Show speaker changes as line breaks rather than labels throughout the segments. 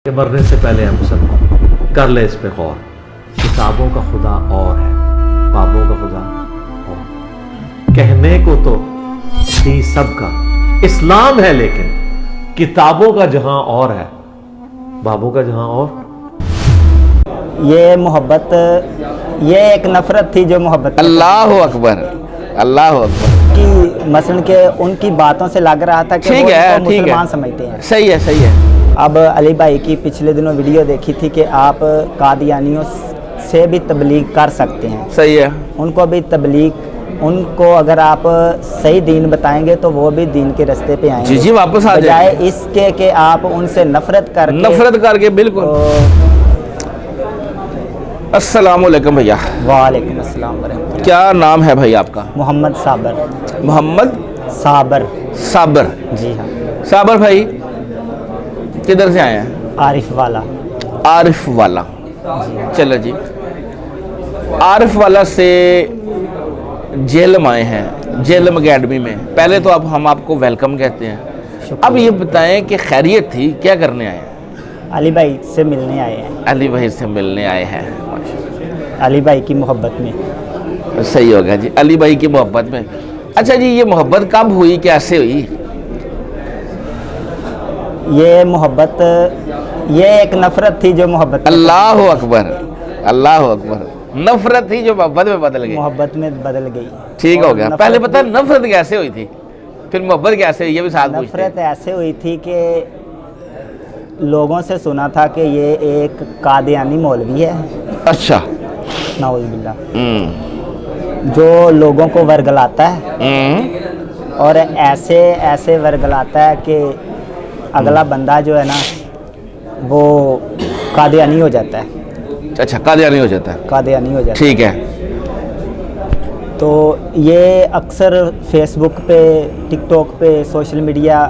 कि मरने से पहले हम सब कर ले इस पे गौर। किताबों का खुदा और है, बाबों का खुदा और। कहने को तो दी सबका इस्लाम है, लेकिन किताबों का जहां और है, बाबों का जहां और।
ये मोहब्बत, ये एक नफरत थी जो मोहब्बत।
अल्लाह अकबर, अल्लाह अकबर
कि मसलन के उनकी बातों से लग रहा था कि
ठीक
वो
है,
इनको
ठीक
मुसलमान
है,
समझते हैं।
सही है, सही है।
अब अली भाई की पिछले दिनों वीडियो देखी थी कि आप कादियानियों से भी तबलीग कर सकते हैं।
सही है।
उनको भी तबलीग, उनको अगर आप सही दीन बताएंगे तो वो भी दीन के रास्ते पे आएंगे।
जी जी, वापस आ
बजाय
जाए
इसके कि आप उनसे नफरत
करके बिल्कुल। अस्सलाम वालेकुम भैया।
वालेकुम अस्सलाम वरहमतुल्लाह।
क्या नाम है भाई आपका?
मोहम्मद साबर।
मोहम्मद
साबर।
साबर।
जी हाँ।
साबर भाई किधर से आए हैं?
आरिफ वाला।
आरिफ वाला, चलो जी। आरिफ वाला से जेलम आए हैं, जेलम अकेडमी में। पहले तो अब हम आपको वेलकम कहते हैं। अब ये बताएं कि खैरियत थी, क्या करने आए हैं?
अली भाई से मिलने आए हैं।
अली भाई से मिलने आए हैं।
अली भाई की मोहब्बत में।
सही होगा जी, अली भाई की मोहब्बत में। अच्छा जी, ये मोहब्बत कब हुई, कैसे हुई?
ये मोहब्बत, ये एक नफरत थी जो मोहब्बत।
अल्लाह अकबर, अल्लाह अकबर। नफरत थी जो मोहब्बत में बदल गई।
मोहब्बत में बदल गई।
ठीक हो गया। पहले बता नफरत कैसे हुई थी, फिर मोहब्बत कैसे हुई, ये भी साथ पूछते हैं।
नफरत ऐसे हुई थी कि लोगों से सुना था कि ये एक कादियानी मौलवी है।
अच्छा।
नाउज़ुबिल्लाह। जो लोगों को वर्गलाता है और ऐसे ऐसे वर्गलाता है कि अगला बंदा जो है ना वो कादियानी हो जाता है।
अच्छा, कादियानी हो जाता है।
कादियानी हो जाता है।
ठीक है।
तो ये अक्सर फेसबुक पे, टिकटॉक पे, सोशल मीडिया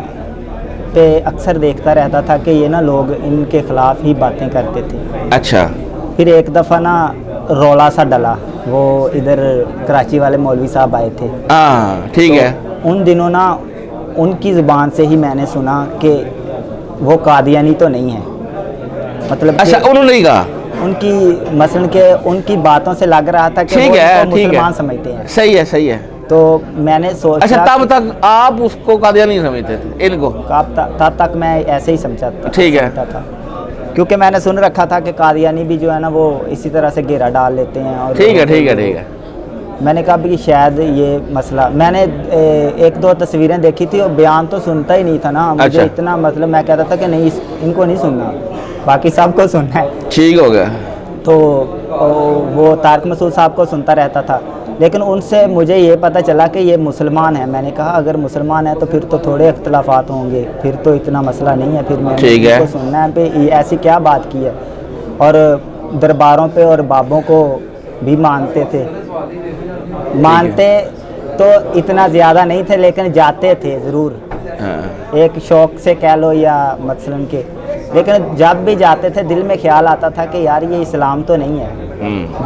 पे अक्सर देखता रहता था कि ये ना लोग इनके ख़िलाफ़ ही बातें करते थे।
अच्छा।
फिर एक दफ़ा ना रौला सा डला, वो इधर कराची वाले मौलवी साहब आए थे।
हाँ, ठीक है।
उन दिनों ना उनकी ज़ुबान से ही मैंने सुना कि वो कादियानी तो नहीं है। मतलब
अच्छा, उन्होंने नहीं कहा?
उनकी मसलन के उनकी बातों से लग रहा था कि वो इनको मुसलमान समझते हैं।
सही है, सही है।
तो मैंने सोचा।
अच्छा, तब तक आप उसको कादियानी समझते थे, इनको?
तब तक मैं ऐसे ही समझा था।
ठीक है।
था क्योंकि मैंने सुन रखा था कि कादियानी भी जो है ना वो इसी तरह से घेरा डाल लेते हैं। और
ठीक है, ठीक है, ठीक है।
मैंने कहा कि शायद ये मसला, मैंने एक दो तस्वीरें देखी थी और बयान तो सुनता ही नहीं था ना मुझे।
अच्छा।
इतना मतलब मैं कहता था कि नहीं इनको नहीं सुनना, बाकी सबको सुनना है।
ठीक हो गया।
तो वो तारक मसूद साहब को सुनता रहता था, लेकिन उनसे मुझे ये पता चला कि ये मुसलमान है। मैंने कहा अगर मुसलमान है तो फिर तो थोड़े इख्तलाफात होंगे, फिर तो इतना मसला नहीं है, फिर मैंने इनको सुनना है पे ऐसी क्या बात की है। और दरबारों पे और बाबों को भी मानते थे, मानते तो इतना ज़्यादा नहीं थे लेकिन जाते थे ज़रूर।
हाँ।
एक शौक़ से कह लो या मसलन के, लेकिन जब भी जाते थे दिल में ख्याल आता था कि यार ये इस्लाम तो नहीं है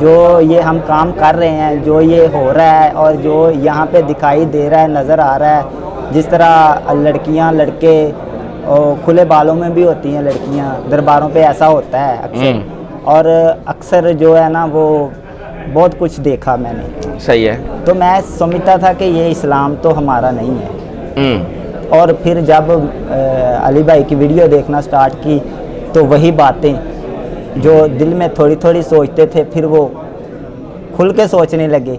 जो ये हम काम कर रहे हैं, जो ये हो रहा है और जो यहाँ पे दिखाई दे रहा है, नज़र आ रहा है। जिस तरह लड़कियाँ लड़के और खुले बालों में भी होती हैं लड़कियाँ, दरबारों पे ऐसा होता है अक्सर। और अक्सर जो है ना वो बहुत कुछ देखा मैंने।
सही है।
तो मैं समझता था कि ये इस्लाम तो हमारा नहीं है। और फिर जब अली भाई की वीडियो देखना स्टार्ट की तो वही बातें जो दिल में थोड़ी थोड़ी सोचते थे फिर वो खुल के सोचने लगे।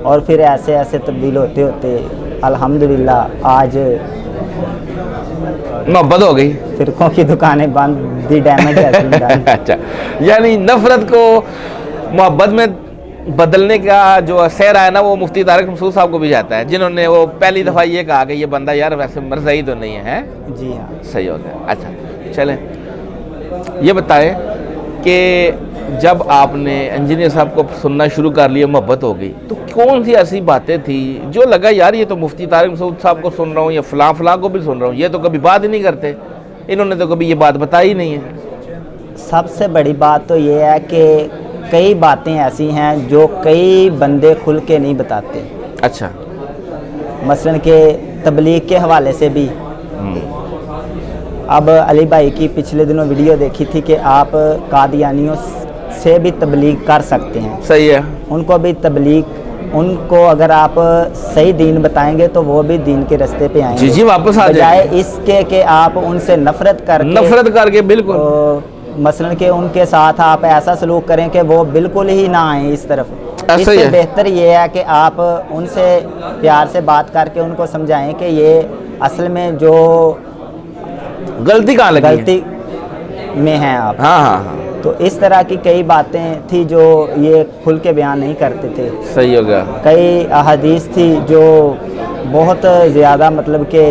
और फिर ऐसे ऐसे तब्दील होते होते अल्हम्दुलिल्लाह आज
मोहब्बत हो गई।
फिरकों की दुकानें बंद, दी डैमेज।
अच्छा, यानी नफरत को मोहब्बत में बदलने का जो सहरा है ना वो मुफ्ती तारिक मसूद साहब को भी जाता है, जिन्होंने वो पहली दफ़ा ये कहा कि ये बंदा यार वैसे मरज़ई तो नहीं है।
जी हाँ,
सही हो गया। अच्छा, चलें ये बताएं कि जब आपने इंजीनियर साहब को सुनना शुरू कर लिया, मोहब्बत हो गई, तो कौन सी ऐसी बातें थी जो लगा यार ये तो मुफ्ती तारिक मसूद साहब को सुन रहा हूँ या फ़लाँ को भी सुन रहा हूँ, ये तो कभी बात ही नहीं करते, इन्होंने तो कभी ये बात बताई ही नहीं है।
सबसे बड़ी बात तो ये है कि कई बातें ऐसी हैं जो कई बंदे खुल के नहीं बताते।
अच्छा।
मसलन के तबलीग के हवाले से भी अब अली भाई की पिछले दिनों वीडियो देखी थी कि आप कादियानियों से भी तबलीग कर सकते हैं।
सही है।
उनको भी तबलीग, उनको अगर आप सही दीन बताएंगे तो वो भी दीन के रास्ते पे आएंगे।
जी जी, वापस आ
बजाय
जाएंगे।
इसके कि आप उनसे नफरत
करके बिल्कुल
मसलन के उनके साथ आप ऐसा सलूक करें कि वो बिल्कुल ही ना आए इस तरफ।
ऐसा ही
इससे
है।
बेहतर ये है कि आप उनसे प्यार से बात करके उनको समझाएं कि ये असल में जो
गलती कहाँ लगी है?
गलती में हैं आप।
हाँ हाँ हाँ,
तो इस तरह की कई बातें थी जो ये खुल के बयान नहीं करते थे।
सही हो गया।
कई अहादीस थी जो बहुत ज़्यादा मतलब कि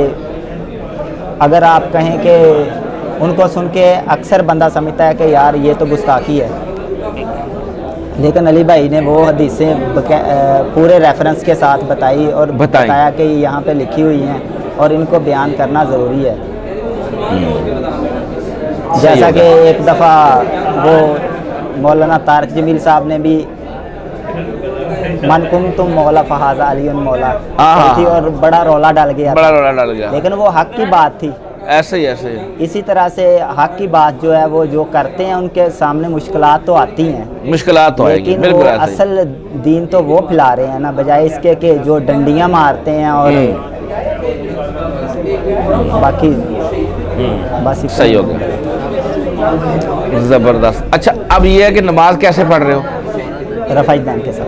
अगर आप कहें कि उनको सुन के अक्सर बंदा समझता है कि यार ये तो गुस्ताखी है, लेकिन अली भाई ने वो हदीसें पूरे रेफरेंस के साथ बताई और बताया कि यहाँ पे लिखी हुई हैं और इनको बयान करना ज़रूरी है। जैसा कि एक दफ़ा वो मौलाना तारिक जमील साहब ने भी मन कुम तुम मौला फहाजा अली मौला थी और बड़ा रौला डाल गया, लेकिन वो हक की बात थी।
ऐसे ही
इसी तरह से हक की बात जो है वो जो करते हैं उनके सामने मुश्किलात तो आती हैं,
मुश्किलात तो आएगी,
लेकिन वो असल दीन तो वो फैला रहे हैं ना, बजाय इसके कि जो डंडियां मारते हैं और बाकी बस।
सही हो गया, ज़बरदस्त। अच्छा, अब ये है कि नमाज कैसे पढ़ रहे हो?
रफ़ाइदान के साथ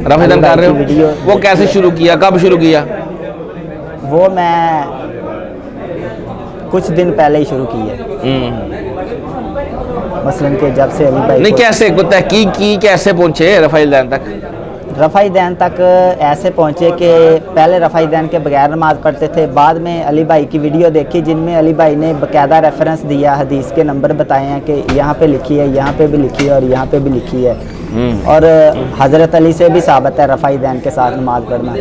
रफ़ाइदान कर रहे हो? वो कैसे शुरू किया, कब शुरू किया?
वो मैं कुछ दिन पहले ही शुरू की है। मसलन के जब से अली भाई
नहीं, कैसे तहकीक की, कैसे पहुंचे रफ़ाइदान तक?
रफ़ाइदान तक ऐसे पहुँचे कि पहले रफ़ाइदान के बगैर नमाज़ पढ़ते थे। बाद में अली भाई की वीडियो देखी जिनमें अली भाई ने बाकायदा रेफरेंस दिया, हदीस के नंबर बताए हैं कि यहाँ पे लिखी है, यहाँ पे भी लिखी है और यहाँ पे भी लिखी है। और हज़रत अली से भी साबित है रफ़ाइदान के साथ नमाज़ पढ़ना।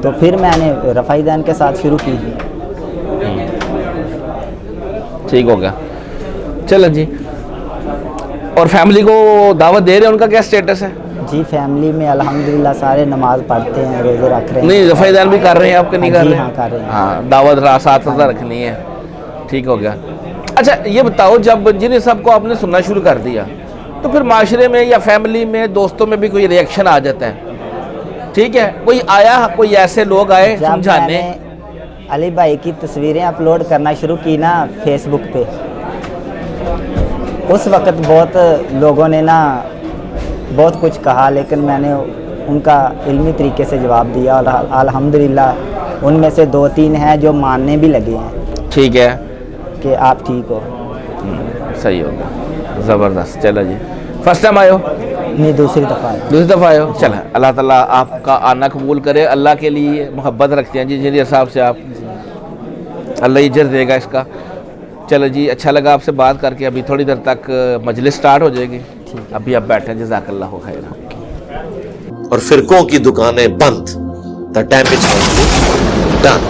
तो फिर मैंने रफ़ाइदान के साथ शुरू की।
ठीक हो गया, चलो जी। और फैमिली को दावत दे रहे हैं, उनका क्या स्टेटस है?
जी, फैमिली में अल्हम्दुलिल्लाह सारे नमाज पढ़ते हैं, रोज़े रख रहे हैं।
नहीं, रफ़ाइदान भी कर रहे हैं आपके? नहीं कर रहे?
हाँ, कर रहे हैं।
हाँ, दावत साथ रखनी है। ठीक हो गया। अच्छा, ये बताओ, जब जिन सबको आपने सुनना शुरू कर दिया तो फिर माशरे में या फैमिली में, दोस्तों में भी कोई रिएक्शन आ जाता है? ठीक है, कोई आया, कोई ऐसे लोग आए समझाने?
अली भाई की तस्वीरें अपलोड करना शुरू की ना फेसबुक पे, उस वक़्त बहुत लोगों ने ना बहुत कुछ कहा, लेकिन मैंने उनका इल्मी तरीके से जवाब दिया और अल्हम्दुलिल्लाह उनमें से 2-3 हैं जो मानने भी लगे हैं।
ठीक है
कि आप ठीक हो।
सही होगा, ज़बरदस्त। चलो जी, फर्स्ट टाइम आए हो?
नहीं, दूसरी दफ़ा
आए हो। चलो, अल्लाह ताला आपका आना कबूल करे। अल्लाह के लिए मोहब्बत रखते हैं जी इंजीनियर साहब से आप, अल्लाह इज्जत देगा इसका। चलो जी, अच्छा लगा आपसे बात करके। अभी थोड़ी देर तक मजलिस स्टार्ट हो जाएगी, अभी आप बैठे, जज़ाकल्लाहु खैर।
और फिरकों की दुकानें बंद। The damage done.